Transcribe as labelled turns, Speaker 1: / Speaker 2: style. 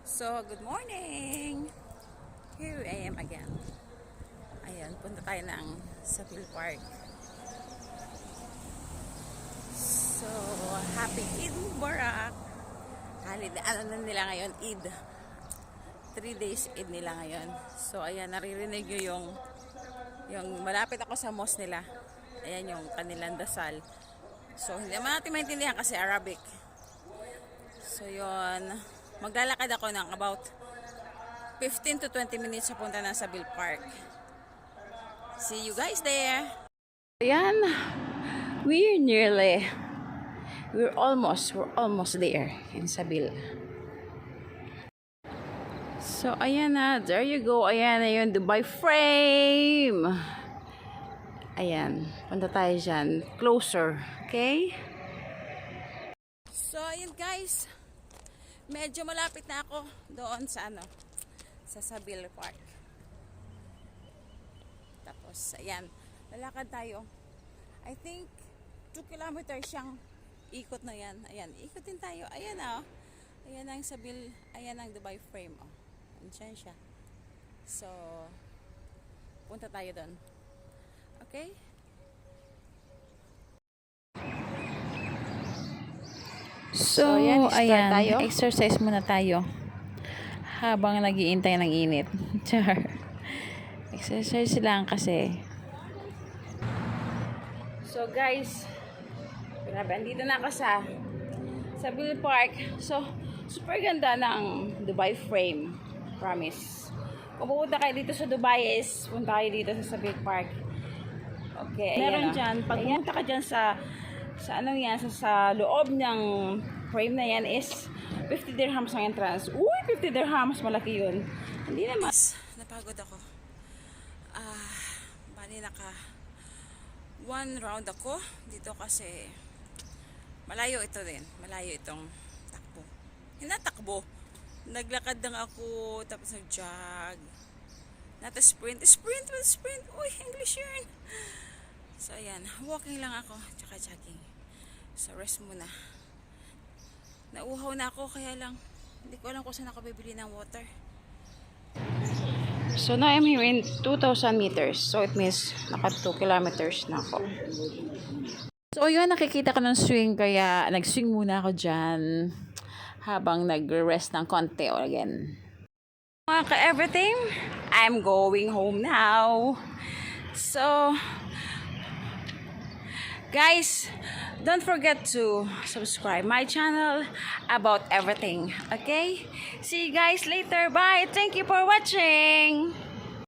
Speaker 1: So, good morning! Here I am again. Ayan, punta tayo ng Sapil Park. So, happy Eid Mubarak! Ano na nila ngayon? Eid. 3 days Eid nila ngayon. So, ayan, naririnig nyo yung malapit ako sa mosque nila. Ayan yung kanilang dasal. So, hindi naman natin maintindihan kasi Arabic. So, yun. Maglalakad ako ng about 15 to 20 minutes sa punta ng Sapil Park. See you guys there! Ayan. We're almost there in Sapil. So, ayan na. There you go. Ayan na yung Dubai frame. Ayan. Punta tayo dyan. Closer. Okay? So, ayan guys. Medyo malapit na ako doon sa Sapil Park. Tapos, ayan. Lalakad tayo. I think 2 kilometers siyang ikot na yan. Ayan. Ikotin tayo. Ayan na. Ayan ang Sapil. Ayan ang Dubai frame. Oh. Diyan siya. So, punta tayo doon. Okay? So ayan, tayo. Exercise muna tayo. Habang nag-iintay ng init. Char. Exercise lang kasi. So guys, grabe, andito na ako sa Sapil Park. So, super ganda ng Dubai frame. Promise. Kung pupunta kayo dito sa Dubai is punta kayo dito sa Sapil Park. Okay, meron dyan. Pag pumunta ka dyan sa sa loob ng frame na yan is 50 dirhams ang entrance. Uy, 50 dirhams, malaki yun. Hindi naman. Napagod ako. Bali one round ako dito kasi malayo ito din. Malayo itong takbo. Hindi takbo. Naglakad lang ako tapos nag-jog. Not a sprint. Sprint. Uy, English yun. So, ayan. Walking lang ako. Tsaka jogging. So, rest muna. Nauhaw na ako. Kaya lang, hindi ko alam kung saan ako bibili ng water. So, now I'm here in 2,000 meters. So, it means naka 2 kilometers na ako. So, yun. Nakikita ko ng swing. Kaya, nag-swing muna ako dyan. Habang nag-rest ng konti again. Mga ka-everything, I'm going home now. So, guys, don't forget to subscribe my channel about everything. Okay? See you guys later. Bye. Thank you for watching.